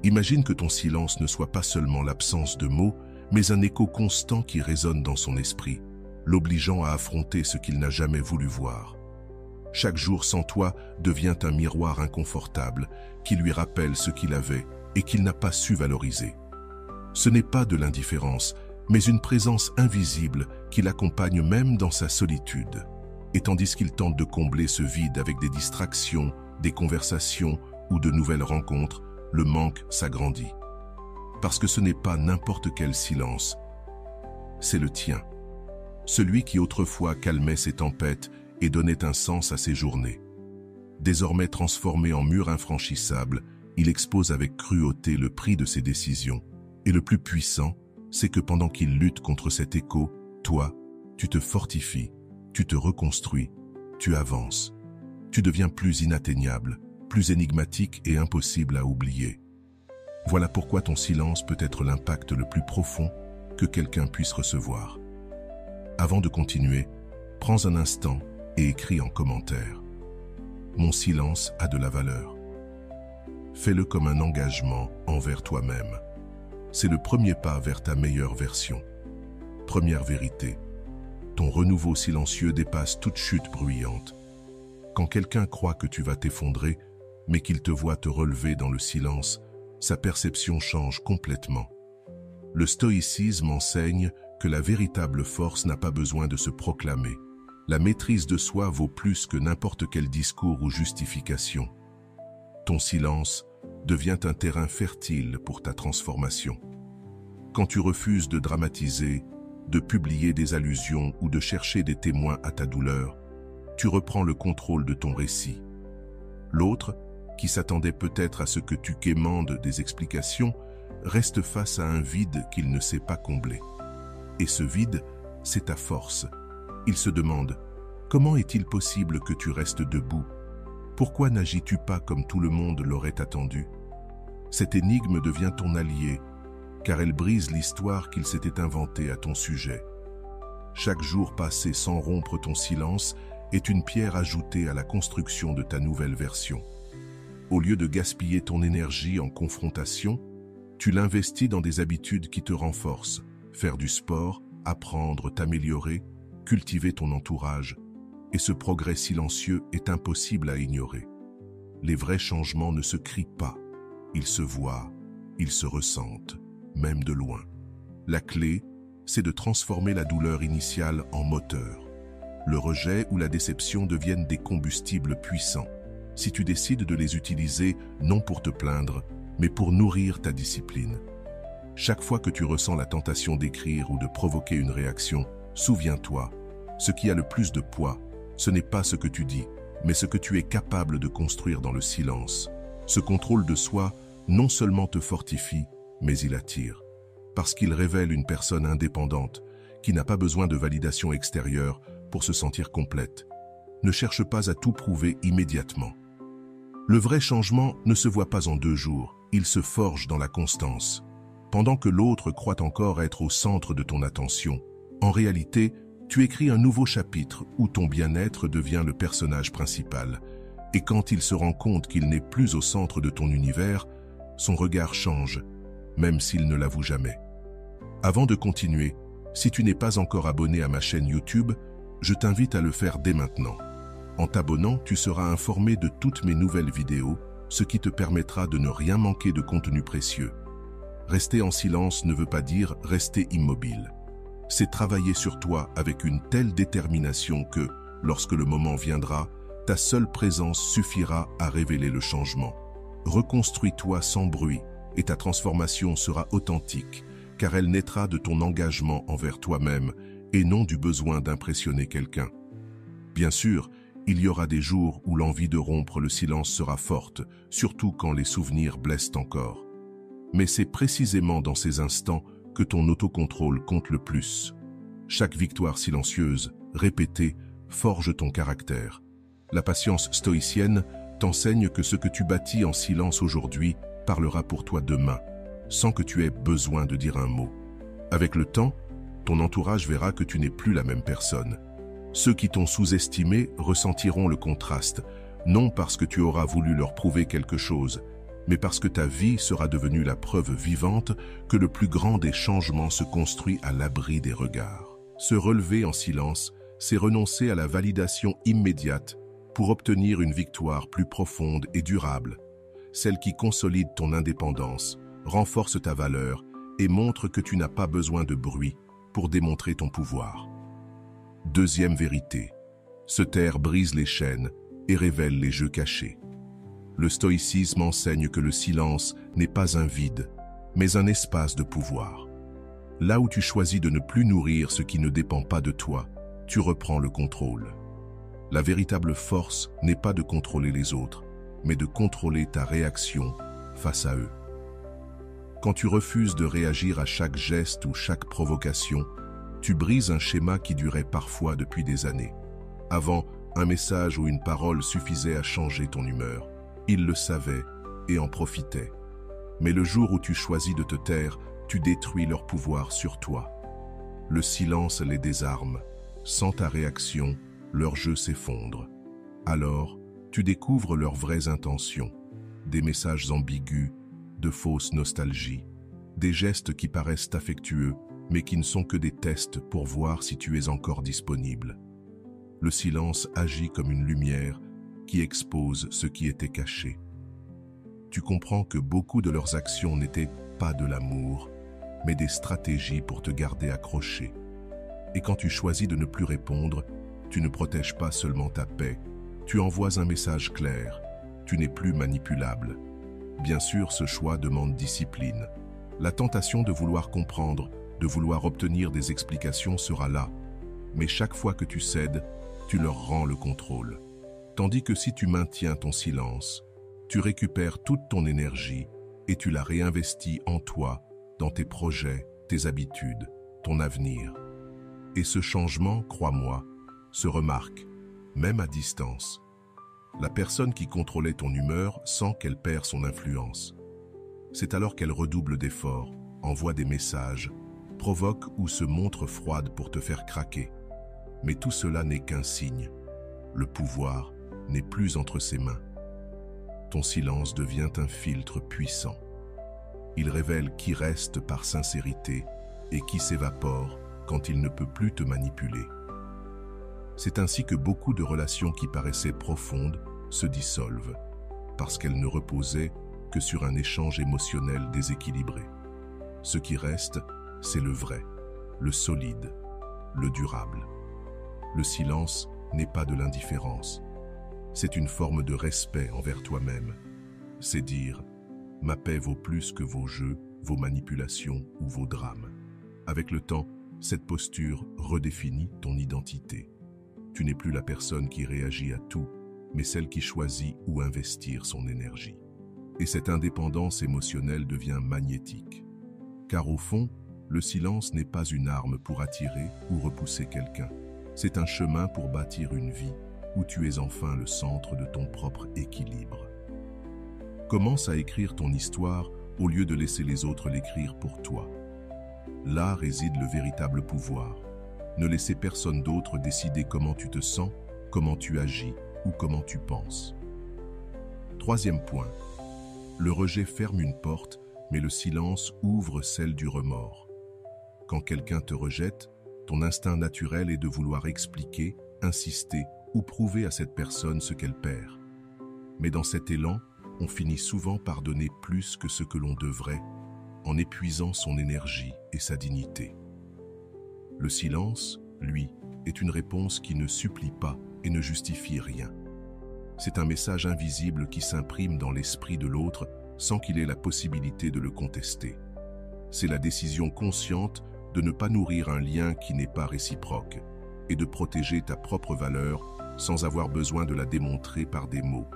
Imagine que ton silence ne soit pas seulement l'absence de mots, mais un écho constant qui résonne dans son esprit, l'obligeant à affronter ce qu'il n'a jamais voulu voir. Chaque jour sans toi devient un miroir inconfortable qui lui rappelle ce qu'il avait et qu'il n'a pas su valoriser. Ce n'est pas de l'indifférence, mais une présence invisible qui l'accompagne même dans sa solitude. Et tandis qu'il tente de combler ce vide avec des distractions, des conversations ou de nouvelles rencontres, le manque s'agrandit. Parce que ce n'est pas n'importe quel silence, c'est le tien. Celui qui autrefois calmait ses tempêtes et donnait un sens à ses journées. Désormais transformé en mur infranchissable, il expose avec cruauté le prix de ses décisions. Et le plus puissant, c'est que pendant qu'il lutte contre cet écho, toi, tu te fortifies, tu te reconstruis, tu avances. Tu deviens plus inatteignable, plus énigmatique et impossible à oublier. Voilà pourquoi ton silence peut être l'impact le plus profond que quelqu'un puisse recevoir. Avant de continuer, prends un instant et écris en commentaire. Mon silence a de la valeur. Fais-le comme un engagement envers toi-même. C'est le premier pas vers ta meilleure version. Première vérité, ton renouveau silencieux dépasse toute chute bruyante. Quand quelqu'un croit que tu vas t'effondrer, mais qu'il te voit te relever dans le silence, sa perception change complètement. Le stoïcisme enseigne que la véritable force n'a pas besoin de se proclamer. La maîtrise de soi vaut plus que n'importe quel discours ou justification. Ton silence devient un terrain fertile pour ta transformation. Quand tu refuses de dramatiser, de publier des allusions ou de chercher des témoins à ta douleur, tu reprends le contrôle de ton récit. L'autre, qui s'attendait peut-être à ce que tu quémandes des explications, reste face à un vide qu'il ne sait pas combler. Et ce vide, c'est ta force. Il se demande, comment est-il possible que tu restes debout? Pourquoi n'agis-tu pas comme tout le monde l'aurait attendu? Cette énigme devient ton allié, car elle brise l'histoire qu'il s'était inventée à ton sujet. Chaque jour passé sans rompre ton silence est une pierre ajoutée à la construction de ta nouvelle version. Au lieu de gaspiller ton énergie en confrontation, tu l'investis dans des habitudes qui te renforcent. Faire du sport, apprendre, t'améliorer, cultiver ton entourage. Et ce progrès silencieux est impossible à ignorer. Les vrais changements ne se crient pas. Ils se voient, ils se ressentent, même de loin. La clé, c'est de transformer la douleur initiale en moteur. Le rejet ou la déception deviennent des combustibles puissants. Si tu décides de les utiliser non pour te plaindre, mais pour nourrir ta discipline. Chaque fois que tu ressens la tentation d'écrire ou de provoquer une réaction, souviens-toi, ce qui a le plus de poids, ce n'est pas ce que tu dis, mais ce que tu es capable de construire dans le silence. Ce contrôle de soi non seulement te fortifie, mais il attire. Parce qu'il révèle une personne indépendante, qui n'a pas besoin de validation extérieure pour se sentir complète. Ne cherche pas à tout prouver immédiatement. Le vrai changement ne se voit pas en 2 jours, il se forge dans la constance. Pendant que l'autre croit encore être au centre de ton attention, en réalité, tu écris un nouveau chapitre où ton bien-être devient le personnage principal. Et quand il se rend compte qu'il n'est plus au centre de ton univers, son regard change, même s'il ne l'avoue jamais. Avant de continuer, si tu n'es pas encore abonné à ma chaîne YouTube, je t'invite à le faire dès maintenant. En t'abonnant, tu seras informé de toutes mes nouvelles vidéos, ce qui te permettra de ne rien manquer de contenu précieux. Rester en silence ne veut pas dire rester immobile. C'est travailler sur toi avec une telle détermination que, lorsque le moment viendra, ta seule présence suffira à révéler le changement. Reconstruis-toi sans bruit et ta transformation sera authentique, car elle naîtra de ton engagement envers toi-même et non du besoin d'impressionner quelqu'un. Bien sûr, il y aura des jours où l'envie de rompre le silence sera forte, surtout quand les souvenirs blessent encore. Mais c'est précisément dans ces instants que ton autocontrôle compte le plus. Chaque victoire silencieuse, répétée, forge ton caractère. La patience stoïcienne t'enseigne que ce que tu bâtis en silence aujourd'hui parlera pour toi demain, sans que tu aies besoin de dire un mot. Avec le temps, ton entourage verra que tu n'es plus la même personne. Ceux qui t'ont sous-estimé ressentiront le contraste, non parce que tu auras voulu leur prouver quelque chose, mais parce que ta vie sera devenue la preuve vivante que le plus grand des changements se construit à l'abri des regards. Se relever en silence, c'est renoncer à la validation immédiate pour obtenir une victoire plus profonde et durable, celle qui consolide ton indépendance, renforce ta valeur et montre que tu n'as pas besoin de bruit pour démontrer ton pouvoir. Deuxième vérité, se taire brise les chaînes et révèle les jeux cachés. Le stoïcisme enseigne que le silence n'est pas un vide, mais un espace de pouvoir. Là où tu choisis de ne plus nourrir ce qui ne dépend pas de toi, tu reprends le contrôle. La véritable force n'est pas de contrôler les autres, mais de contrôler ta réaction face à eux. Quand tu refuses de réagir à chaque geste ou chaque provocation, tu brises un schéma qui durait parfois depuis des années. Avant, un message ou une parole suffisait à changer ton humeur. Ils le savaient et en profitaient. Mais le jour où tu choisis de te taire, tu détruis leur pouvoir sur toi. Le silence les désarme. Sans ta réaction, leur jeu s'effondre. Alors, tu découvres leurs vraies intentions. Des messages ambigus, de fausses nostalgies, des gestes qui paraissent affectueux, mais qui ne sont que des tests pour voir si tu es encore disponible. Le silence agit comme une lumière qui expose ce qui était caché. Tu comprends que beaucoup de leurs actions n'étaient pas de l'amour, mais des stratégies pour te garder accroché. Et quand tu choisis de ne plus répondre, tu ne protèges pas seulement ta paix, tu envoies un message clair, tu n'es plus manipulable. Bien sûr, ce choix demande discipline. La tentation de vouloir comprendre, de vouloir obtenir des explications sera là, mais chaque fois que tu cèdes, tu leur rends le contrôle. Tandis que si tu maintiens ton silence, tu récupères toute ton énergie et tu la réinvestis en toi, dans tes projets, tes habitudes, ton avenir. Et ce changement, crois-moi, se remarque, même à distance. La personne qui contrôlait ton humeur sent qu'elle perd son influence. C'est alors qu'elle redouble d'efforts, envoie des messages, provoque ou se montre froide pour te faire craquer. Mais tout cela n'est qu'un signe. Le pouvoir n'est plus entre ses mains. Ton silence devient un filtre puissant. Il révèle qui reste par sincérité et qui s'évapore quand il ne peut plus te manipuler. C'est ainsi que beaucoup de relations qui paraissaient profondes se dissolvent, parce qu'elles ne reposaient que sur un échange émotionnel déséquilibré. Ce qui reste, c'est le vrai, le solide, le durable. Le silence n'est pas de l'indifférence. C'est une forme de respect envers toi-même. C'est dire « ma paix vaut plus que vos jeux, vos manipulations ou vos drames ». Avec le temps, cette posture redéfinit ton identité. Tu n'es plus la personne qui réagit à tout, mais celle qui choisit où investir son énergie. Et cette indépendance émotionnelle devient magnétique. Car au fond, le silence n'est pas une arme pour attirer ou repousser quelqu'un. C'est un chemin pour bâtir une vie où tu es enfin le centre de ton propre équilibre. Commence à écrire ton histoire au lieu de laisser les autres l'écrire pour toi. Là réside le véritable pouvoir. Ne laissez personne d'autre décider comment tu te sens, comment tu agis ou comment tu penses. Troisième point. Le rejet ferme une porte, mais le silence ouvre celle du remords. Quand quelqu'un te rejette, ton instinct naturel est de vouloir expliquer, insister ou prouver à cette personne ce qu'elle perd. Mais dans cet élan, on finit souvent par donner plus que ce que l'on devrait, en épuisant son énergie et sa dignité. Le silence, lui, est une réponse qui ne supplie pas et ne justifie rien. C'est un message invisible qui s'imprime dans l'esprit de l'autre sans qu'il ait la possibilité de le contester. C'est la décision consciente de ne pas nourrir un lien qui n'est pas réciproque et de protéger ta propre valeur sans avoir besoin de la démontrer par des mots.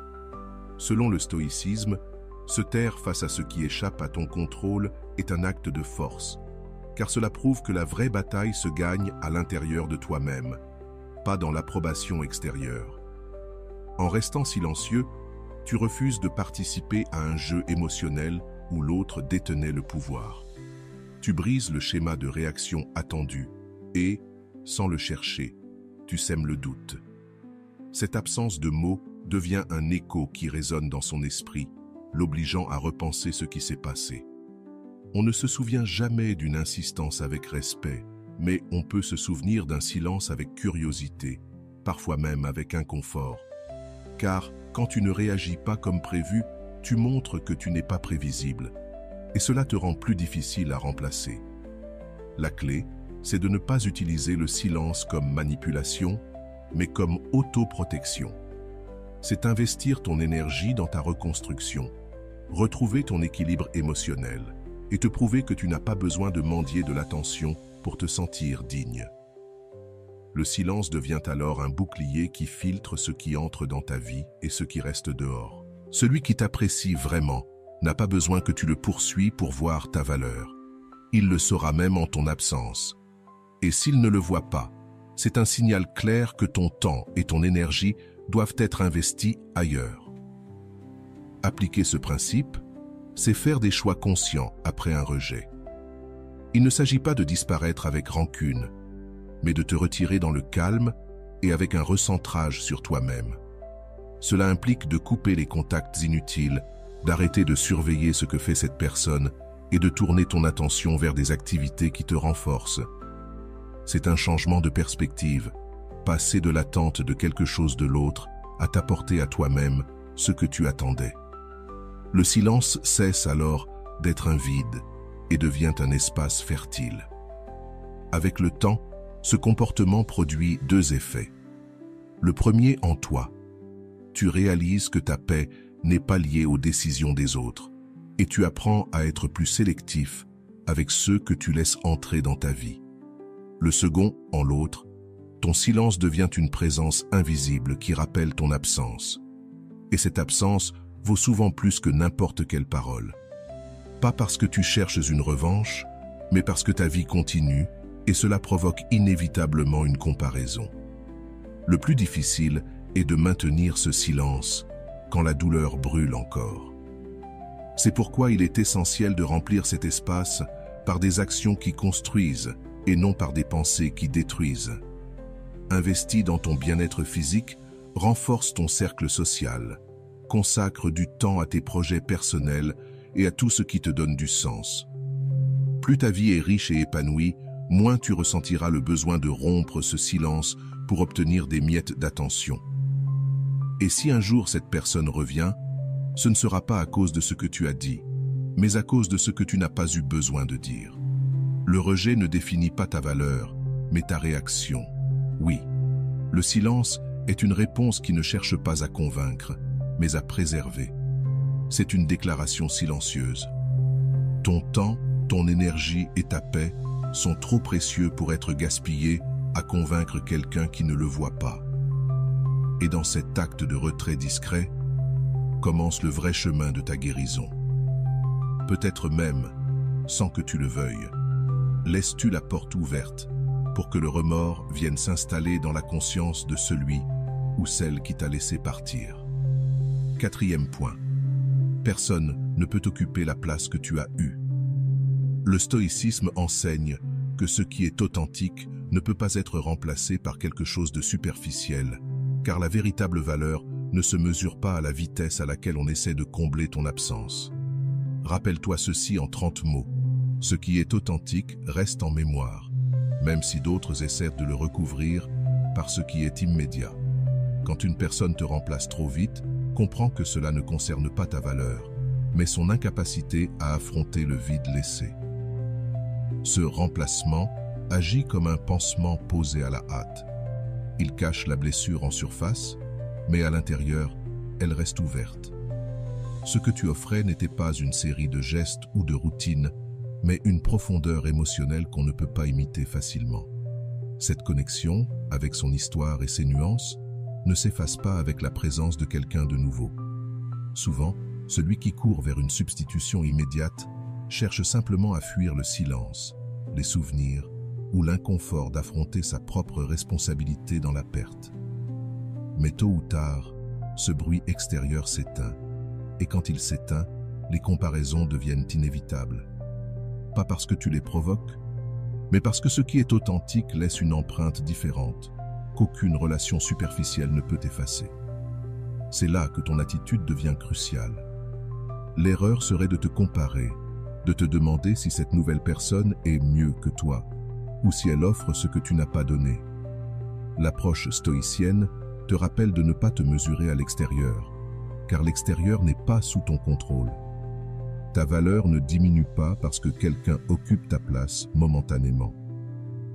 Selon le stoïcisme, se taire face à ce qui échappe à ton contrôle est un acte de force, car cela prouve que la vraie bataille se gagne à l'intérieur de toi-même, pas dans l'approbation extérieure. En restant silencieux, tu refuses de participer à un jeu émotionnel où l'autre détenait le pouvoir. Tu brises le schéma de réaction attendu et, sans le chercher, tu sèmes le doute. Cette absence de mots devient un écho qui résonne dans son esprit, l'obligeant à repenser ce qui s'est passé. On ne se souvient jamais d'une insistance avec respect, mais on peut se souvenir d'un silence avec curiosité, parfois même avec inconfort. Car, quand tu ne réagis pas comme prévu, tu montres que tu n'es pas prévisible, et cela te rend plus difficile à remplacer. La clé, c'est de ne pas utiliser le silence comme manipulation, mais comme autoprotection. C'est investir ton énergie dans ta reconstruction, retrouver ton équilibre émotionnel et te prouver que tu n'as pas besoin de mendier de l'attention pour te sentir digne. Le silence devient alors un bouclier qui filtre ce qui entre dans ta vie et ce qui reste dehors. Celui qui t'apprécie vraiment n'a pas besoin que tu le poursuives pour voir ta valeur. Il le saura même en ton absence. Et s'il ne le voit pas, c'est un signal clair que ton temps et ton énergie doivent être investis ailleurs. Appliquer ce principe, c'est faire des choix conscients après un rejet. Il ne s'agit pas de disparaître avec rancune, mais de te retirer dans le calme et avec un recentrage sur toi-même. Cela implique de couper les contacts inutiles, d'arrêter de surveiller ce que fait cette personne et de tourner ton attention vers des activités qui te renforcent. C'est un changement de perspective, passer de l'attente de quelque chose de l'autre à t'apporter à toi-même ce que tu attendais. Le silence cesse alors d'être un vide et devient un espace fertile. Avec le temps, ce comportement produit deux effets. Le premier en toi. Tu réalises que ta paix n'est pas liée aux décisions des autres et tu apprends à être plus sélectif avec ceux que tu laisses entrer dans ta vie. Le second, en l'autre, ton silence devient une présence invisible qui rappelle ton absence. Et cette absence vaut souvent plus que n'importe quelle parole. Pas parce que tu cherches une revanche, mais parce que ta vie continue et cela provoque inévitablement une comparaison. Le plus difficile est de maintenir ce silence quand la douleur brûle encore. C'est pourquoi il est essentiel de remplir cet espace par des actions qui construisent et non par des pensées qui détruisent. Investis dans ton bien-être physique, renforce ton cercle social, consacre du temps à tes projets personnels et à tout ce qui te donne du sens. Plus ta vie est riche et épanouie, moins tu ressentiras le besoin de rompre ce silence pour obtenir des miettes d'attention. Et si un jour cette personne revient, ce ne sera pas à cause de ce que tu as dit, mais à cause de ce que tu n'as pas eu besoin de dire. Le rejet ne définit pas ta valeur, mais ta réaction. Oui, le silence est une réponse qui ne cherche pas à convaincre, mais à préserver. C'est une déclaration silencieuse. Ton temps, ton énergie et ta paix sont trop précieux pour être gaspillés à convaincre quelqu'un qui ne le voit pas. Et dans cet acte de retrait discret, commence le vrai chemin de ta guérison. Peut-être même, sans que tu le veuilles, laisses-tu la porte ouverte pour que le remords vienne s'installer dans la conscience de celui ou celle qui t'a laissé partir. Quatrième point. Personne ne peut occuper la place que tu as eue. Le stoïcisme enseigne que ce qui est authentique ne peut pas être remplacé par quelque chose de superficiel, car la véritable valeur ne se mesure pas à la vitesse à laquelle on essaie de combler ton absence. Rappelle-toi ceci en 30 mots. Ce qui est authentique reste en mémoire, même si d'autres essaient de le recouvrir par ce qui est immédiat. Quand une personne te remplace trop vite, comprends que cela ne concerne pas ta valeur, mais son incapacité à affronter le vide laissé. Ce remplacement agit comme un pansement posé à la hâte. Il cache la blessure en surface, mais à l'intérieur, elle reste ouverte. Ce que tu offrais n'était pas une série de gestes ou de routines, mais une profondeur émotionnelle qu'on ne peut pas imiter facilement. Cette connexion, avec son histoire et ses nuances, ne s'efface pas avec la présence de quelqu'un de nouveau. Souvent, celui qui court vers une substitution immédiate cherche simplement à fuir le silence, les souvenirs ou l'inconfort d'affronter sa propre responsabilité dans la perte. Mais tôt ou tard, ce bruit extérieur s'éteint, et quand il s'éteint, les comparaisons deviennent inévitables. Pas parce que tu les provoques, mais parce que ce qui est authentique laisse une empreinte différente, qu'aucune relation superficielle ne peut effacer. C'est là que ton attitude devient cruciale. L'erreur serait de te comparer, de te demander si cette nouvelle personne est mieux que toi, ou si elle offre ce que tu n'as pas donné. L'approche stoïcienne te rappelle de ne pas te mesurer à l'extérieur, car l'extérieur n'est pas sous ton contrôle. Ta valeur ne diminue pas parce que quelqu'un occupe ta place momentanément.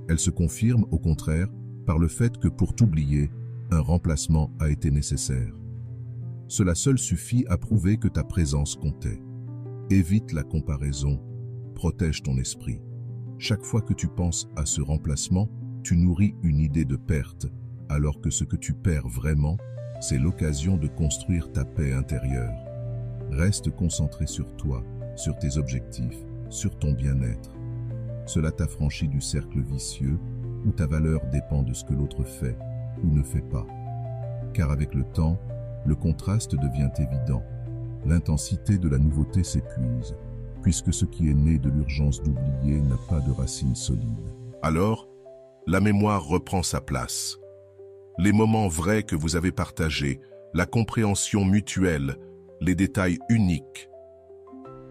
Elle se confirme, au contraire, par le fait que pour t'oublier, un remplacement a été nécessaire. Cela seul suffit à prouver que ta présence comptait. Évite la comparaison, protège ton esprit. Chaque fois que tu penses à ce remplacement, tu nourris une idée de perte, alors que ce que tu perds vraiment, c'est l'occasion de construire ta paix intérieure. Reste concentré sur toi, sur tes objectifs, sur ton bien-être. Cela t'affranchit du cercle vicieux où ta valeur dépend de ce que l'autre fait ou ne fait pas. Car avec le temps, le contraste devient évident. L'intensité de la nouveauté s'épuise, puisque ce qui est né de l'urgence d'oublier n'a pas de racines solides. Alors, la mémoire reprend sa place. Les moments vrais que vous avez partagés, la compréhension mutuelle, les détails uniques.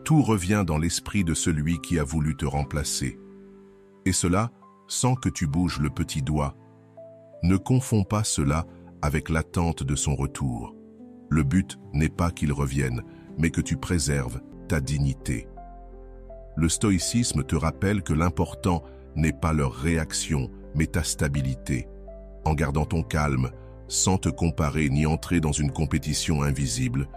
Tout revient dans l'esprit de celui qui a voulu te remplacer. Et cela, sans que tu bouges le petit doigt. Ne confonds pas cela avec l'attente de son retour. Le but n'est pas qu'il revienne, mais que tu préserves ta dignité. Le stoïcisme te rappelle que l'important n'est pas leur réaction, mais ta stabilité. En gardant ton calme, sans te comparer ni entrer dans une compétition invisible,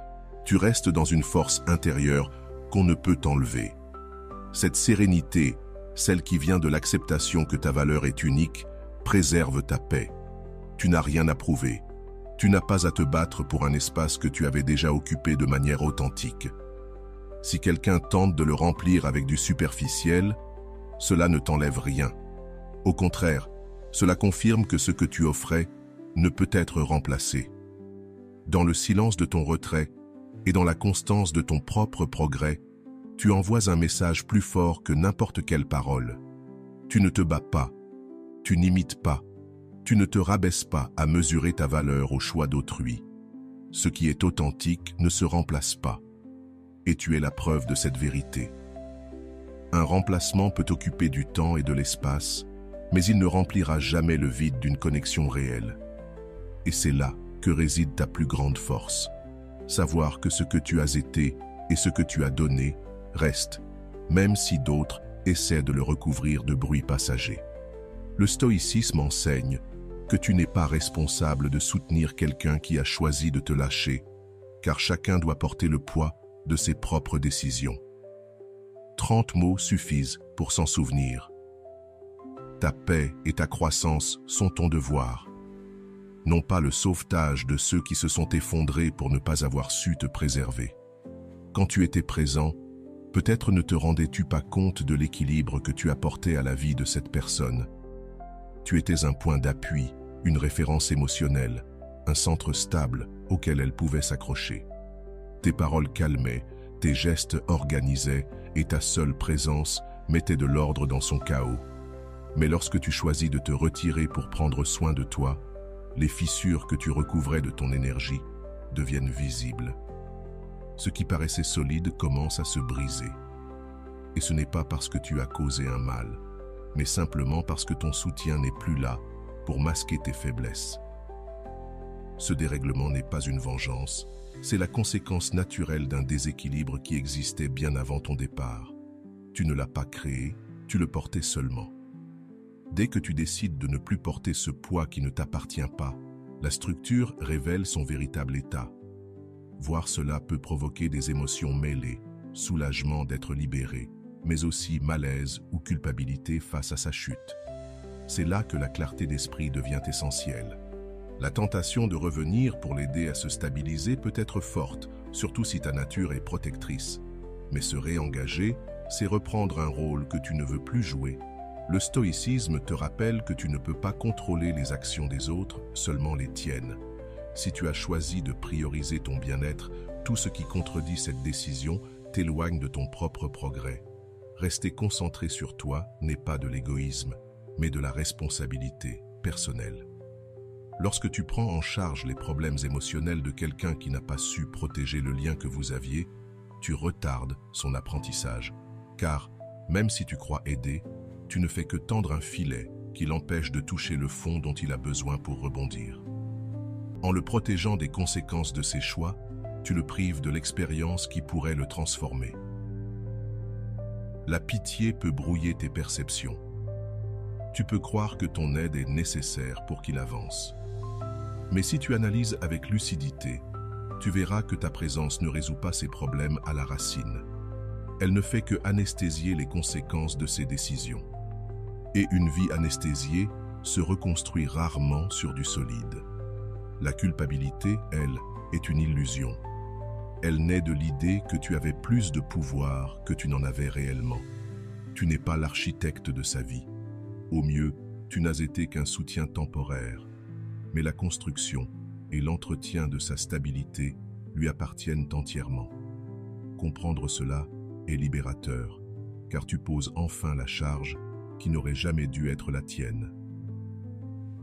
tu restes dans une force intérieure qu'on ne peut t'enlever. Cette sérénité, celle qui vient de l'acceptation que ta valeur est unique, préserve ta paix. Tu n'as rien à prouver. Tu n'as pas à te battre pour un espace que tu avais déjà occupé de manière authentique. Si quelqu'un tente de le remplir avec du superficiel, cela ne t'enlève rien. Au contraire, cela confirme que ce que tu offrais ne peut être remplacé. Dans le silence de ton retrait et dans la constance de ton propre progrès, tu envoies un message plus fort que n'importe quelle parole. Tu ne te bats pas, tu n'imites pas, tu ne te rabaisses pas à mesurer ta valeur au choix d'autrui. Ce qui est authentique ne se remplace pas. Et tu es la preuve de cette vérité. Un remplacement peut occuper du temps et de l'espace, mais il ne remplira jamais le vide d'une connexion réelle. Et c'est là que réside ta plus grande force. Savoir que ce que tu as été et ce que tu as donné reste, même si d'autres essaient de le recouvrir de bruit passager. Le stoïcisme enseigne que tu n'es pas responsable de soutenir quelqu'un qui a choisi de te lâcher, car chacun doit porter le poids de ses propres décisions. 30 mots suffisent pour s'en souvenir. Ta paix et ta croissance sont ton devoir, non pas le sauvetage de ceux qui se sont effondrés pour ne pas avoir su te préserver. Quand tu étais présent, peut-être ne te rendais-tu pas compte de l'équilibre que tu apportais à la vie de cette personne. Tu étais un point d'appui, une référence émotionnelle, un centre stable auquel elle pouvait s'accrocher. Tes paroles calmaient, tes gestes organisaient et ta seule présence mettait de l'ordre dans son chaos. Mais lorsque tu choisis de te retirer pour prendre soin de toi, les fissures que tu recouvrais de ton énergie deviennent visibles. Ce qui paraissait solide commence à se briser. Et ce n'est pas parce que tu as causé un mal, mais simplement parce que ton soutien n'est plus là pour masquer tes faiblesses. Ce dérèglement n'est pas une vengeance, c'est la conséquence naturelle d'un déséquilibre qui existait bien avant ton départ. Tu ne l'as pas créé, tu le portais seulement. Dès que tu décides de ne plus porter ce poids qui ne t'appartient pas, la structure révèle son véritable état. Voir cela peut provoquer des émotions mêlées, soulagement d'être libéré, mais aussi malaise ou culpabilité face à sa chute. C'est là que la clarté d'esprit devient essentielle. La tentation de revenir pour l'aider à se stabiliser peut être forte, surtout si ta nature est protectrice. Mais se réengager, c'est reprendre un rôle que tu ne veux plus jouer. Le stoïcisme te rappelle que tu ne peux pas contrôler les actions des autres, seulement les tiennes. Si tu as choisi de prioriser ton bien-être, tout ce qui contredit cette décision t'éloigne de ton propre progrès. Rester concentré sur toi n'est pas de l'égoïsme, mais de la responsabilité personnelle. Lorsque tu prends en charge les problèmes émotionnels de quelqu'un qui n'a pas su protéger le lien que vous aviez, tu retardes son apprentissage. Car, même si tu crois aider, tu ne fais que tendre un filet qui l'empêche de toucher le fond dont il a besoin pour rebondir. En le protégeant des conséquences de ses choix, tu le prives de l'expérience qui pourrait le transformer. La pitié peut brouiller tes perceptions. Tu peux croire que ton aide est nécessaire pour qu'il avance. Mais si tu analyses avec lucidité, tu verras que ta présence ne résout pas ses problèmes à la racine. Elle ne fait que anesthésier les conséquences de ses décisions. Et une vie anesthésiée se reconstruit rarement sur du solide. La culpabilité, elle, est une illusion. Elle naît de l'idée que tu avais plus de pouvoir que tu n'en avais réellement. Tu n'es pas l'architecte de sa vie. Au mieux, tu n'as été qu'un soutien temporaire. Mais la construction et l'entretien de sa stabilité lui appartiennent entièrement. Comprendre cela est libérateur, car tu poses enfin la charge qui n'aurait jamais dû être la tienne.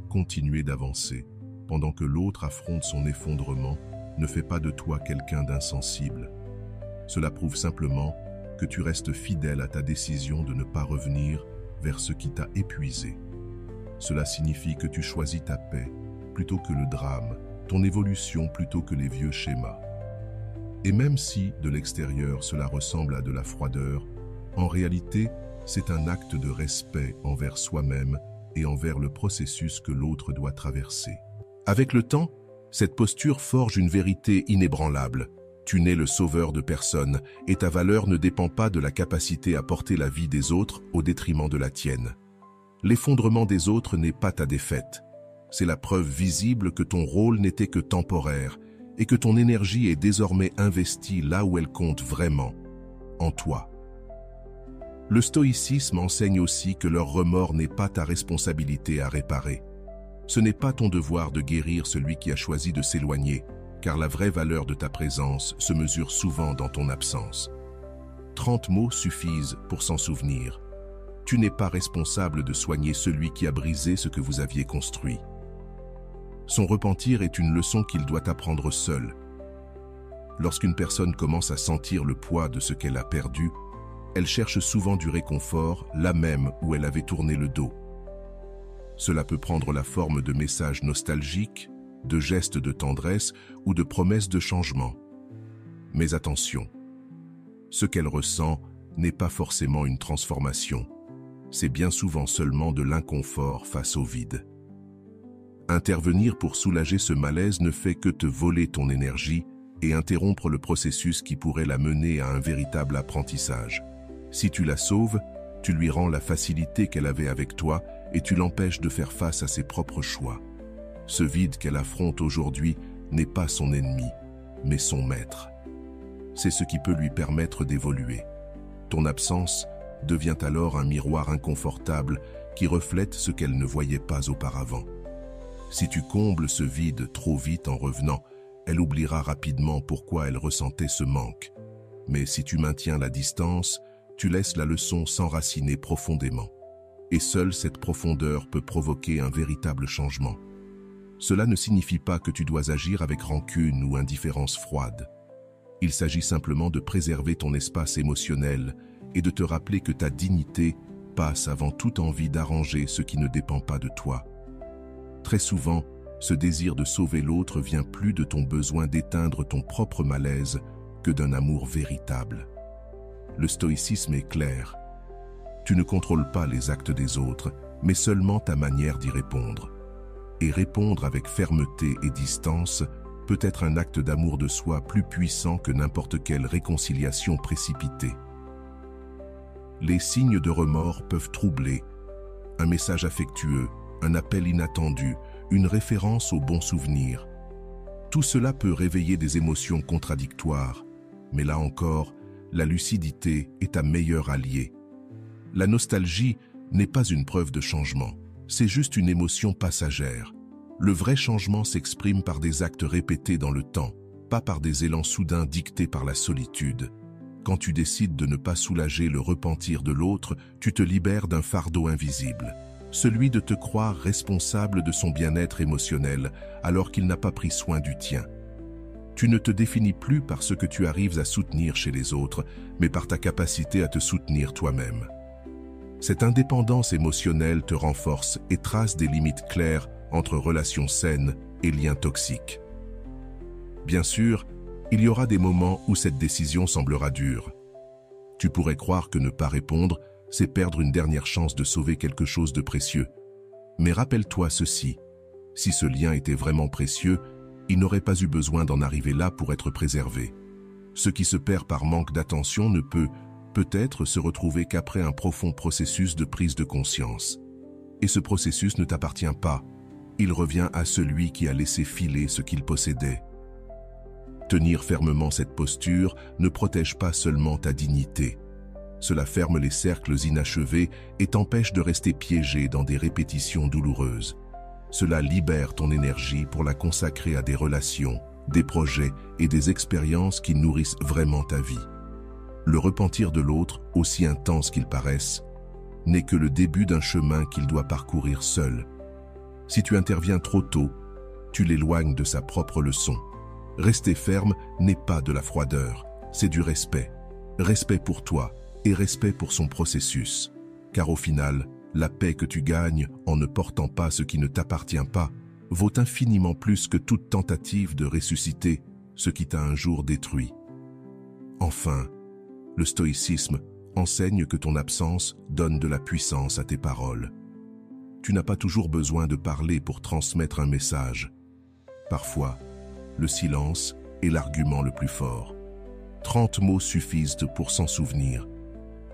Continuer d'avancer, pendant que l'autre affronte son effondrement, ne fait pas de toi quelqu'un d'insensible. Cela prouve simplement que tu restes fidèle à ta décision de ne pas revenir vers ce qui t'a épuisé. Cela signifie que tu choisis ta paix plutôt que le drame, ton évolution plutôt que les vieux schémas. Et même si, de l'extérieur, cela ressemble à de la froideur, en réalité, c'est un acte de respect envers soi-même et envers le processus que l'autre doit traverser. Avec le temps, cette posture forge une vérité inébranlable. Tu n'es le sauveur de personne et ta valeur ne dépend pas de la capacité à porter la vie des autres au détriment de la tienne. L'effondrement des autres n'est pas ta défaite. C'est la preuve visible que ton rôle n'était que temporaire et que ton énergie est désormais investie là où elle compte vraiment, en toi. Le stoïcisme enseigne aussi que leur remords n'est pas ta responsabilité à réparer. Ce n'est pas ton devoir de guérir celui qui a choisi de s'éloigner, car la vraie valeur de ta présence se mesure souvent dans ton absence. 30 mots suffisent pour s'en souvenir. Tu n'es pas responsable de soigner celui qui a brisé ce que vous aviez construit. Son repentir est une leçon qu'il doit apprendre seul. Lorsqu'une personne commence à sentir le poids de ce qu'elle a perdu, elle cherche souvent du réconfort là même où elle avait tourné le dos. Cela peut prendre la forme de messages nostalgiques, de gestes de tendresse ou de promesses de changement. Mais attention, ce qu'elle ressent n'est pas forcément une transformation. C'est bien souvent seulement de l'inconfort face au vide. Intervenir pour soulager ce malaise ne fait que te voler ton énergie et interrompre le processus qui pourrait la mener à un véritable apprentissage. Si tu la sauves, tu lui rends la facilité qu'elle avait avec toi et tu l'empêches de faire face à ses propres choix. Ce vide qu'elle affronte aujourd'hui n'est pas son ennemi, mais son maître. C'est ce qui peut lui permettre d'évoluer. Ton absence devient alors un miroir inconfortable qui reflète ce qu'elle ne voyait pas auparavant. Si tu combles ce vide trop vite en revenant, elle oubliera rapidement pourquoi elle ressentait ce manque. Mais si tu maintiens la distance, tu laisses la leçon s'enraciner profondément. Et seule cette profondeur peut provoquer un véritable changement. Cela ne signifie pas que tu dois agir avec rancune ou indifférence froide. Il s'agit simplement de préserver ton espace émotionnel et de te rappeler que ta dignité passe avant toute envie d'arranger ce qui ne dépend pas de toi. Très souvent, ce désir de sauver l'autre vient plus de ton besoin d'éteindre ton propre malaise que d'un amour véritable. Le stoïcisme est clair. Tu ne contrôles pas les actes des autres, mais seulement ta manière d'y répondre. Et répondre avec fermeté et distance peut être un acte d'amour de soi plus puissant que n'importe quelle réconciliation précipitée. Les signes de remords peuvent troubler. Un message affectueux, un appel inattendu, une référence aux bons souvenirs. Tout cela peut réveiller des émotions contradictoires, mais là encore, la lucidité est ta meilleure alliée. La nostalgie n'est pas une preuve de changement, c'est juste une émotion passagère. Le vrai changement s'exprime par des actes répétés dans le temps, pas par des élans soudains dictés par la solitude. Quand tu décides de ne pas soulager le repentir de l'autre, tu te libères d'un fardeau invisible. Celui de te croire responsable de son bien-être émotionnel alors qu'il n'a pas pris soin du tien. Tu ne te définis plus par ce que tu arrives à soutenir chez les autres, mais par ta capacité à te soutenir toi-même. Cette indépendance émotionnelle te renforce et trace des limites claires entre relations saines et liens toxiques. Bien sûr, il y aura des moments où cette décision semblera dure. Tu pourrais croire que ne pas répondre, c'est perdre une dernière chance de sauver quelque chose de précieux. Mais rappelle-toi ceci, si ce lien était vraiment précieux, il n'aurait pas eu besoin d'en arriver là pour être préservé. Ce qui se perd par manque d'attention ne peut, peut-être, se retrouver qu'après un profond processus de prise de conscience. Et ce processus ne t'appartient pas. Il revient à celui qui a laissé filer ce qu'il possédait. Tenir fermement cette posture ne protège pas seulement ta dignité. Cela ferme les cercles inachevés et t'empêche de rester piégé dans des répétitions douloureuses. Cela libère ton énergie pour la consacrer à des relations, des projets et des expériences qui nourrissent vraiment ta vie. Le repentir de l'autre, aussi intense qu'il paraisse, n'est que le début d'un chemin qu'il doit parcourir seul. Si tu interviens trop tôt, tu l'éloignes de sa propre leçon. Rester ferme n'est pas de la froideur, c'est du respect. Respect pour toi et respect pour son processus. Car au final, la paix que tu gagnes en ne portant pas ce qui ne t'appartient pas vaut infiniment plus que toute tentative de ressusciter ce qui t'a un jour détruit. Enfin, le stoïcisme enseigne que ton absence donne de la puissance à tes paroles. Tu n'as pas toujours besoin de parler pour transmettre un message. Parfois, le silence est l'argument le plus fort. 30 mots suffisent pour s'en souvenir.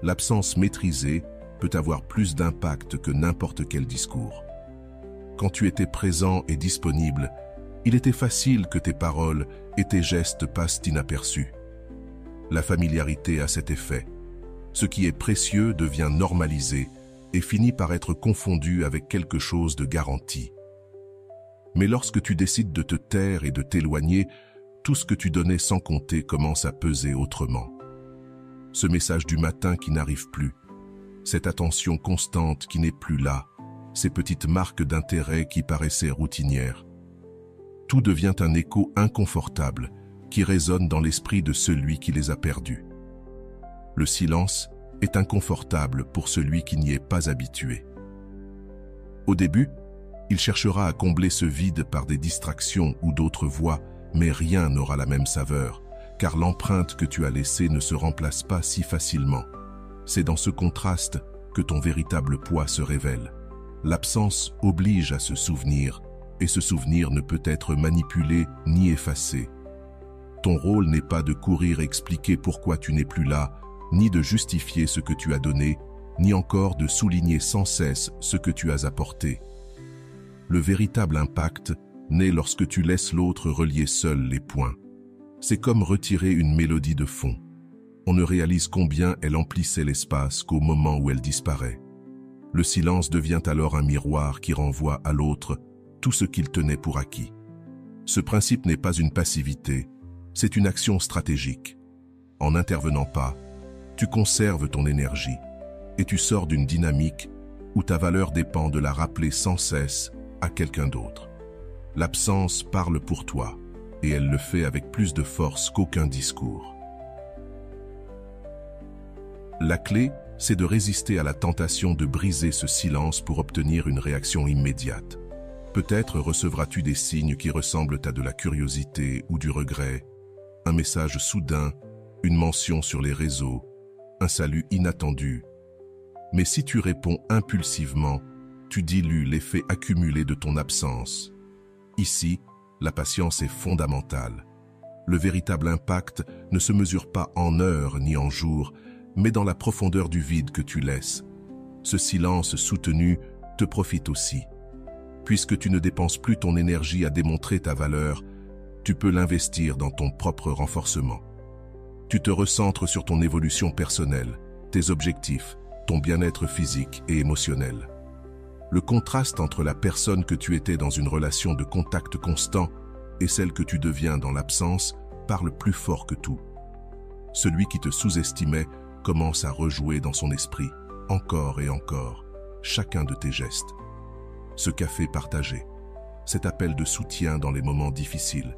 L'absence maîtrisée peut avoir plus d'impact que n'importe quel discours. Quand tu étais présent et disponible, il était facile que tes paroles et tes gestes passent inaperçus. La familiarité a cet effet. Ce qui est précieux devient normalisé et finit par être confondu avec quelque chose de garanti. Mais lorsque tu décides de te taire et de t'éloigner, tout ce que tu donnais sans compter commence à peser autrement. Ce message du matin qui n'arrive plus, cette attention constante qui n'est plus là, ces petites marques d'intérêt qui paraissaient routinières. Tout devient un écho inconfortable qui résonne dans l'esprit de celui qui les a perdus. Le silence est inconfortable pour celui qui n'y est pas habitué. Au début, il cherchera à combler ce vide par des distractions ou d'autres voies, mais rien n'aura la même saveur, car l'empreinte que tu as laissée ne se remplace pas si facilement. C'est dans ce contraste que ton véritable poids se révèle. L'absence oblige à se souvenir, et ce souvenir ne peut être manipulé ni effacé. Ton rôle n'est pas de courir expliquer pourquoi tu n'es plus là, ni de justifier ce que tu as donné, ni encore de souligner sans cesse ce que tu as apporté. Le véritable impact naît lorsque tu laisses l'autre relier seul les points. C'est comme retirer une mélodie de fond. On ne réalise combien elle emplissait l'espace qu'au moment où elle disparaît. Le silence devient alors un miroir qui renvoie à l'autre tout ce qu'il tenait pour acquis. Ce principe n'est pas une passivité, c'est une action stratégique. En n'intervenant pas, tu conserves ton énergie et tu sors d'une dynamique où ta valeur dépend de la rappeler sans cesse à quelqu'un d'autre. L'absence parle pour toi et elle le fait avec plus de force qu'aucun discours. La clé, c'est de résister à la tentation de briser ce silence pour obtenir une réaction immédiate. Peut-être recevras-tu des signes qui ressemblent à de la curiosité ou du regret, un message soudain, une mention sur les réseaux, un salut inattendu. Mais si tu réponds impulsivement, tu dilues l'effet accumulé de ton absence. Ici, la patience est fondamentale. Le véritable impact ne se mesure pas en heures ni en jours, mais dans la profondeur du vide que tu laisses. Ce silence soutenu te profite aussi. Puisque tu ne dépenses plus ton énergie à démontrer ta valeur, tu peux l'investir dans ton propre renforcement. Tu te recentres sur ton évolution personnelle, tes objectifs, ton bien-être physique et émotionnel. Le contraste entre la personne que tu étais dans une relation de contact constant et celle que tu deviens dans l'absence parle plus fort que tout. Celui qui te sous-estimait commence à rejouer dans son esprit, encore et encore, chacun de tes gestes. Ce café partagé, cet appel de soutien dans les moments difficiles,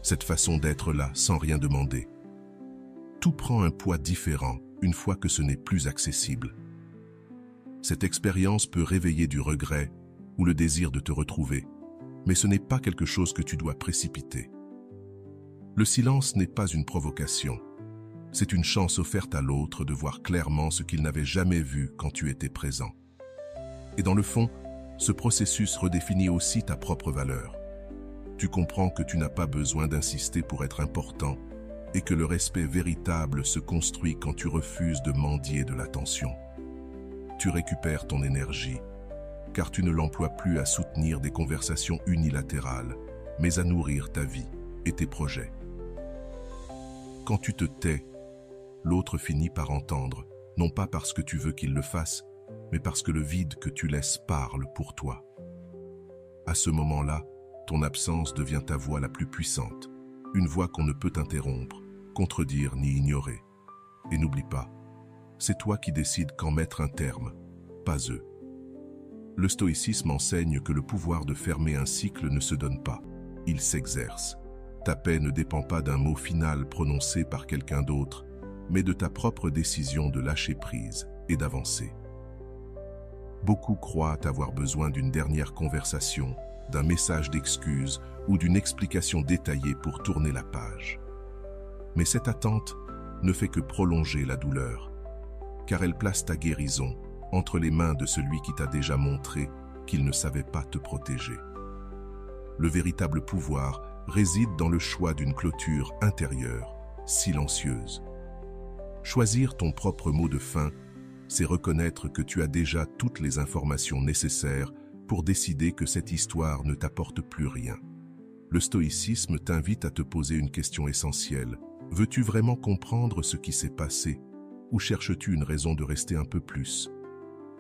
cette façon d'être là sans rien demander. Tout prend un poids différent une fois que ce n'est plus accessible. Cette expérience peut réveiller du regret ou le désir de te retrouver, mais ce n'est pas quelque chose que tu dois précipiter. Le silence n'est pas une provocation. C'est une chance offerte à l'autre de voir clairement ce qu'il n'avait jamais vu quand tu étais présent. Et dans le fond, ce processus redéfinit aussi ta propre valeur. Tu comprends que tu n'as pas besoin d'insister pour être important et que le respect véritable se construit quand tu refuses de mendier de l'attention. Tu récupères ton énergie, car tu ne l'emploies plus à soutenir des conversations unilatérales, mais à nourrir ta vie et tes projets. Quand tu te tais, l'autre finit par entendre, non pas parce que tu veux qu'il le fasse, mais parce que le vide que tu laisses parle pour toi. À ce moment-là, ton absence devient ta voix la plus puissante, une voix qu'on ne peut interrompre, contredire ni ignorer. Et n'oublie pas, c'est toi qui décides quand mettre un terme, pas eux. Le stoïcisme enseigne que le pouvoir de fermer un cycle ne se donne pas, il s'exerce. Ta paix ne dépend pas d'un mot final prononcé par quelqu'un d'autre, mais de ta propre décision de lâcher prise et d'avancer. Beaucoup croient avoir besoin d'une dernière conversation, d'un message d'excuse ou d'une explication détaillée pour tourner la page. Mais cette attente ne fait que prolonger la douleur, car elle place ta guérison entre les mains de celui qui t'a déjà montré qu'il ne savait pas te protéger. Le véritable pouvoir réside dans le choix d'une clôture intérieure, silencieuse. Choisir ton propre mot de fin, c'est reconnaître que tu as déjà toutes les informations nécessaires pour décider que cette histoire ne t'apporte plus rien. Le stoïcisme t'invite à te poser une question essentielle. Veux-tu vraiment comprendre ce qui s'est passé, ou cherches-tu une raison de rester un peu plus?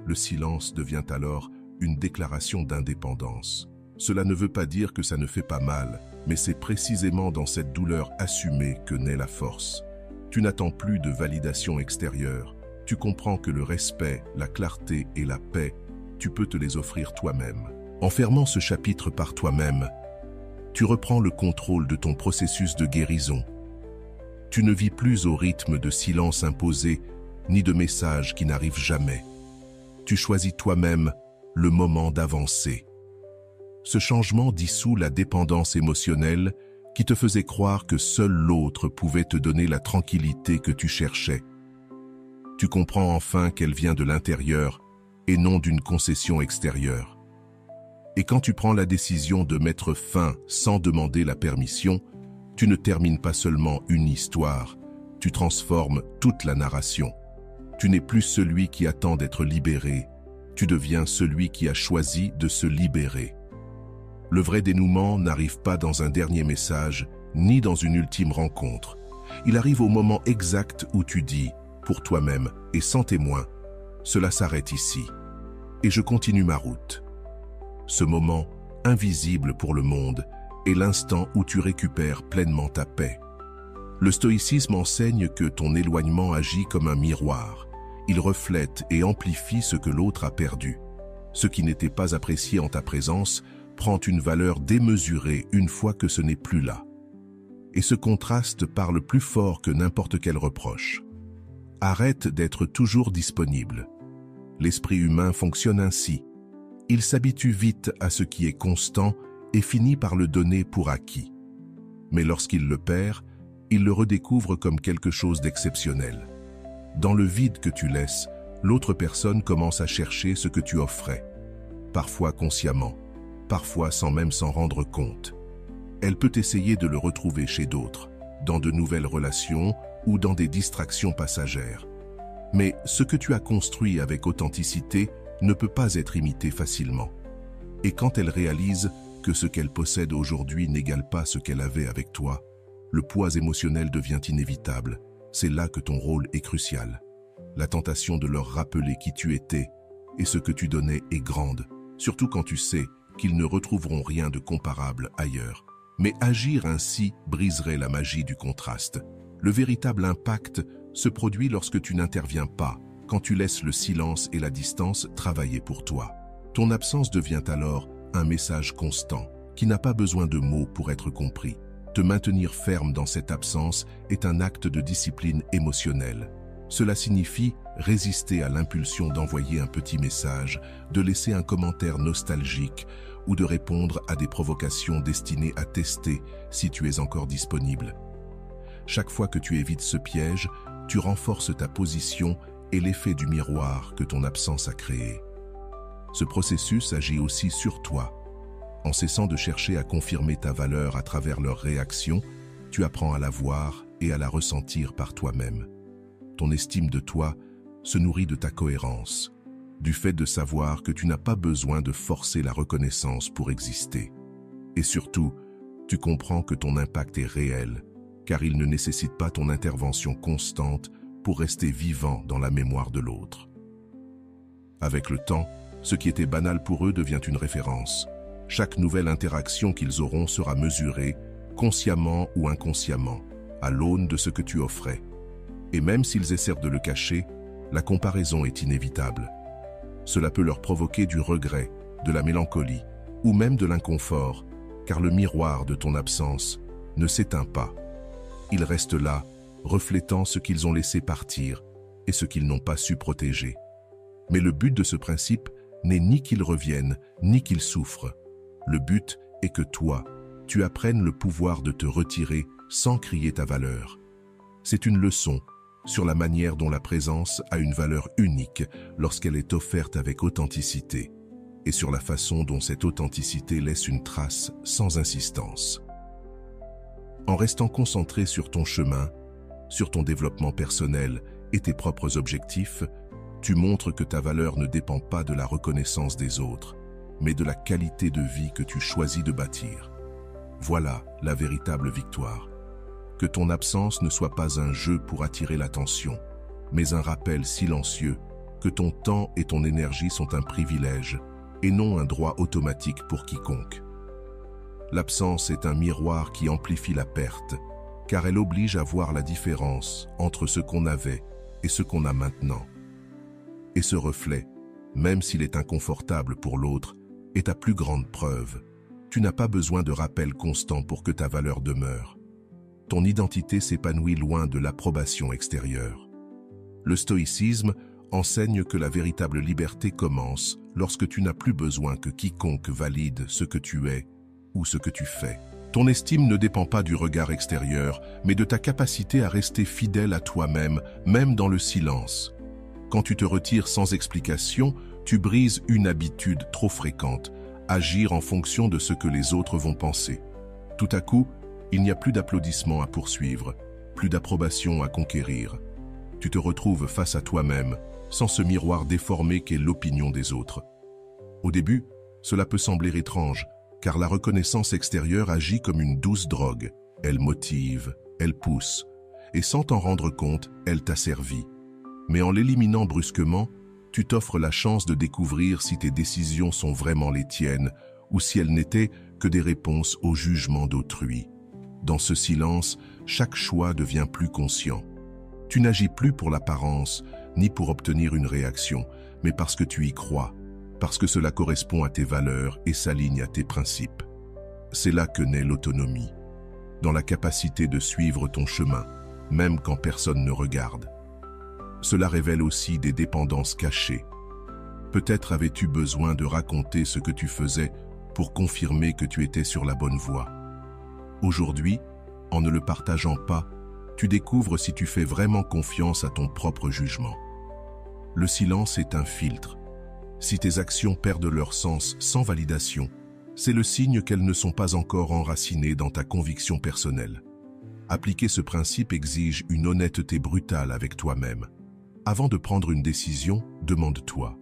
Le silence devient alors une déclaration d'indépendance. Cela ne veut pas dire que ça ne fait pas mal, mais c'est précisément dans cette douleur assumée que naît la force. Tu n'attends plus de validation extérieure. Tu comprends que le respect, la clarté et la paix, tu peux te les offrir toi-même. En fermant ce chapitre par toi-même, tu reprends le contrôle de ton processus de guérison. Tu ne vis plus au rythme de silence imposé, ni de messages qui n'arrivent jamais. Tu choisis toi-même le moment d'avancer. Ce changement dissout la dépendance émotionnelle qui te faisait croire que seul l'autre pouvait te donner la tranquillité que tu cherchais. Tu comprends enfin qu'elle vient de l'intérieur et non d'une concession extérieure. Et quand tu prends la décision de mettre fin sans demander la permission, tu ne termines pas seulement une histoire, tu transformes toute la narration. Tu n'es plus celui qui attend d'être libéré, tu deviens celui qui a choisi de se libérer. Le vrai dénouement n'arrive pas dans un dernier message, ni dans une ultime rencontre. Il arrive au moment exact où tu dis, pour toi-même et sans témoin, cela s'arrête ici, et je continue ma route. Ce moment, invisible pour le monde, est l'instant où tu récupères pleinement ta paix. Le stoïcisme enseigne que ton éloignement agit comme un miroir. Il reflète et amplifie ce que l'autre a perdu. Ce qui n'était pas apprécié en ta présence prend une valeur démesurée une fois que ce n'est plus là. Et ce contraste parle plus fort que n'importe quel reproche. Arrête d'être toujours disponible. L'esprit humain fonctionne ainsi. Il s'habitue vite à ce qui est constant et finit par le donner pour acquis. Mais lorsqu'il le perd, il le redécouvre comme quelque chose d'exceptionnel. Dans le vide que tu laisses, l'autre personne commence à chercher ce que tu offrais. Parfois consciemment, parfois sans même s'en rendre compte. Elle peut essayer de le retrouver chez d'autres, dans de nouvelles relations ou dans des distractions passagères. Mais ce que tu as construit avec authenticité ne peut pas être imité facilement. Et quand elle réalise que ce qu'elle possède aujourd'hui n'égale pas ce qu'elle avait avec toi, le poids émotionnel devient inévitable. C'est là que ton rôle est crucial. La tentation de leur rappeler qui tu étais et ce que tu donnais est grande, surtout quand tu sais qu'ils ne retrouveront rien de comparable ailleurs. Mais agir ainsi briserait la magie du contraste. Le véritable impact se produit lorsque tu n'interviens pas, quand tu laisses le silence et la distance travailler pour toi. Ton absence devient alors un message constant, qui n'a pas besoin de mots pour être compris. Te maintenir ferme dans cette absence est un acte de discipline émotionnelle. Cela signifie résister à l'impulsion d'envoyer un petit message, de laisser un commentaire nostalgique ou de répondre à des provocations destinées à tester si tu es encore disponible. Chaque fois que tu évites ce piège, tu renforces ta position et l'effet du miroir que ton absence a créé. Ce processus agit aussi sur toi. En cessant de chercher à confirmer ta valeur à travers leurs réactions, tu apprends à la voir et à la ressentir par toi-même. Ton estime de toi se nourrit de ta cohérence, du fait de savoir que tu n'as pas besoin de forcer la reconnaissance pour exister. Et surtout, tu comprends que ton impact est réel, car il ne nécessite pas ton intervention constante pour rester vivant dans la mémoire de l'autre. Avec le temps, ce qui était banal pour eux devient une référence. Chaque nouvelle interaction qu'ils auront sera mesurée, consciemment ou inconsciemment, à l'aune de ce que tu offrais. Et même s'ils essaient de le cacher, la comparaison est inévitable. Cela peut leur provoquer du regret, de la mélancolie, ou même de l'inconfort, car le miroir de ton absence ne s'éteint pas. Il reste là, reflétant ce qu'ils ont laissé partir et ce qu'ils n'ont pas su protéger. Mais le but de ce principe n'est ni qu'ils reviennent, ni qu'ils souffrent. Le but est que toi, tu apprennes le pouvoir de te retirer sans crier ta valeur. C'est une leçon sur la manière dont la présence a une valeur unique lorsqu'elle est offerte avec authenticité, et sur la façon dont cette authenticité laisse une trace sans insistance. En restant concentré sur ton chemin, sur ton développement personnel et tes propres objectifs, tu montres que ta valeur ne dépend pas de la reconnaissance des autres, mais de la qualité de vie que tu choisis de bâtir. Voilà la véritable victoire. Que ton absence ne soit pas un jeu pour attirer l'attention, mais un rappel silencieux que ton temps et ton énergie sont un privilège et non un droit automatique pour quiconque. L'absence est un miroir qui amplifie la perte, car elle oblige à voir la différence entre ce qu'on avait et ce qu'on a maintenant. Et ce reflet, même s'il est inconfortable pour l'autre, est ta plus grande preuve. Tu n'as pas besoin de rappel constant pour que ta valeur demeure. Ton identité s'épanouit loin de l'approbation extérieure. Le stoïcisme enseigne que la véritable liberté commence lorsque tu n'as plus besoin que quiconque valide ce que tu es ou ce que tu fais. Ton estime ne dépend pas du regard extérieur, mais de ta capacité à rester fidèle à toi-même, même dans le silence. Quand tu te retires sans explication, tu brises une habitude trop fréquente, agir en fonction de ce que les autres vont penser. Tout à coup, il n'y a plus d'applaudissements à poursuivre, plus d'approbation à conquérir. Tu te retrouves face à toi-même, sans ce miroir déformé qu'est l'opinion des autres. Au début, cela peut sembler étrange, car la reconnaissance extérieure agit comme une douce drogue. Elle motive, elle pousse, et sans t'en rendre compte, elle t'asservit. Mais en l'éliminant brusquement, tu t'offres la chance de découvrir si tes décisions sont vraiment les tiennes ou si elles n'étaient que des réponses au jugement d'autrui. Dans ce silence, chaque choix devient plus conscient. Tu n'agis plus pour l'apparence, ni pour obtenir une réaction, mais parce que tu y crois, parce que cela correspond à tes valeurs et s'aligne à tes principes. C'est là que naît l'autonomie, dans la capacité de suivre ton chemin, même quand personne ne regarde. Cela révèle aussi des dépendances cachées. Peut-être avais-tu besoin de raconter ce que tu faisais pour confirmer que tu étais sur la bonne voie. Aujourd'hui, en ne le partageant pas, tu découvres si tu fais vraiment confiance à ton propre jugement. Le silence est un filtre. Si tes actions perdent leur sens sans validation, c'est le signe qu'elles ne sont pas encore enracinées dans ta conviction personnelle. Appliquer ce principe exige une honnêteté brutale avec toi-même. Avant de prendre une décision, demande-toi: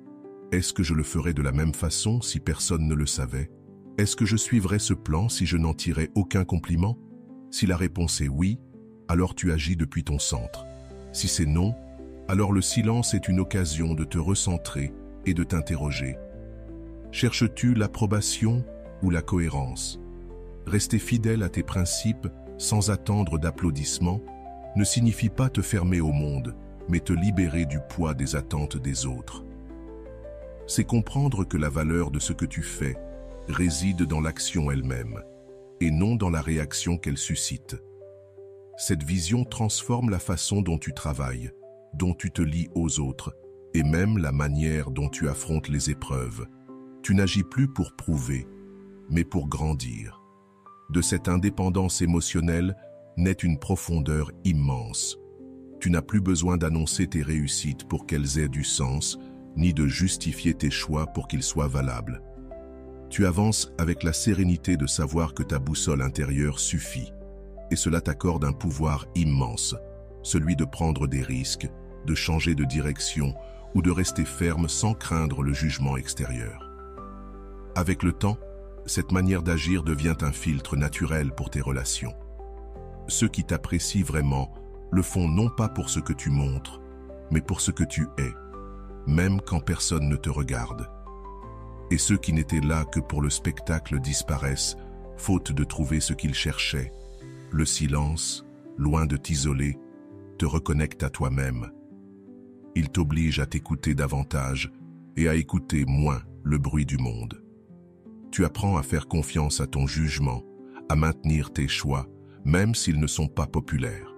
est-ce que je le ferais de la même façon si personne ne le savait? Est-ce que je suivrais ce plan si je n'en tirais aucun compliment? Si la réponse est oui, alors tu agis depuis ton centre. Si c'est non, alors le silence est une occasion de te recentrer et de t'interroger. Cherches-tu l'approbation ou la cohérence? Rester fidèle à tes principes sans attendre d'applaudissements ne signifie pas te fermer au monde, mais te libérer du poids des attentes des autres. C'est comprendre que la valeur de ce que tu fais réside dans l'action elle-même. et non dans la réaction qu'elle suscite. Cette vision transforme la façon dont tu travailles, dont tu te lies aux autres, et même la manière dont tu affrontes les épreuves. Tu n'agis plus pour prouver, mais pour grandir. De cette indépendance émotionnelle naît une profondeur immense. Tu n'as plus besoin d'annoncer tes réussites pour qu'elles aient du sens, ni de justifier tes choix pour qu'ils soient valables. Tu avances avec la sérénité de savoir que ta boussole intérieure suffit, et cela t'accorde un pouvoir immense, celui de prendre des risques, de changer de direction ou de rester ferme sans craindre le jugement extérieur. Avec le temps, cette manière d'agir devient un filtre naturel pour tes relations. Ceux qui t'apprécient vraiment le font non pas pour ce que tu montres, mais pour ce que tu es, même quand personne ne te regarde. Et ceux qui n'étaient là que pour le spectacle disparaissent, faute de trouver ce qu'ils cherchaient. Le silence, loin de t'isoler, te reconnecte à toi-même. Il t'oblige à t'écouter davantage et à écouter moins le bruit du monde. Tu apprends à faire confiance à ton jugement, à maintenir tes choix, même s'ils ne sont pas populaires.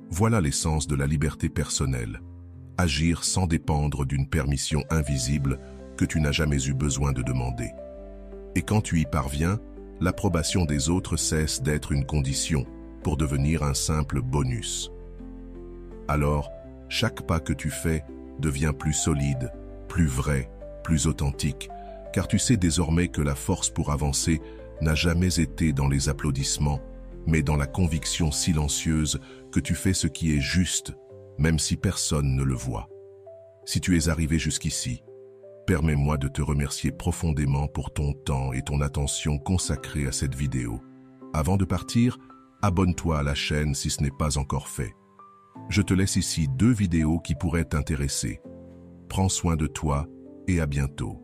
Voilà l'essence de la liberté personnelle. Agir sans dépendre d'une permission invisible que tu n'as jamais eu besoin de demander. Et quand tu y parviens, l'approbation des autres cesse d'être une condition pour devenir un simple bonus. Alors, chaque pas que tu fais devient plus solide, plus vrai, plus authentique, car tu sais désormais que la force pour avancer n'a jamais été dans les applaudissements, mais dans la conviction silencieuse que tu fais ce qui est juste, même si personne ne le voit. Si tu es arrivé jusqu'ici, permets-moi de te remercier profondément pour ton temps et ton attention consacrée à cette vidéo. Avant de partir, abonne-toi à la chaîne si ce n'est pas encore fait. Je te laisse ici 2 vidéos qui pourraient t'intéresser. Prends soin de toi et à bientôt.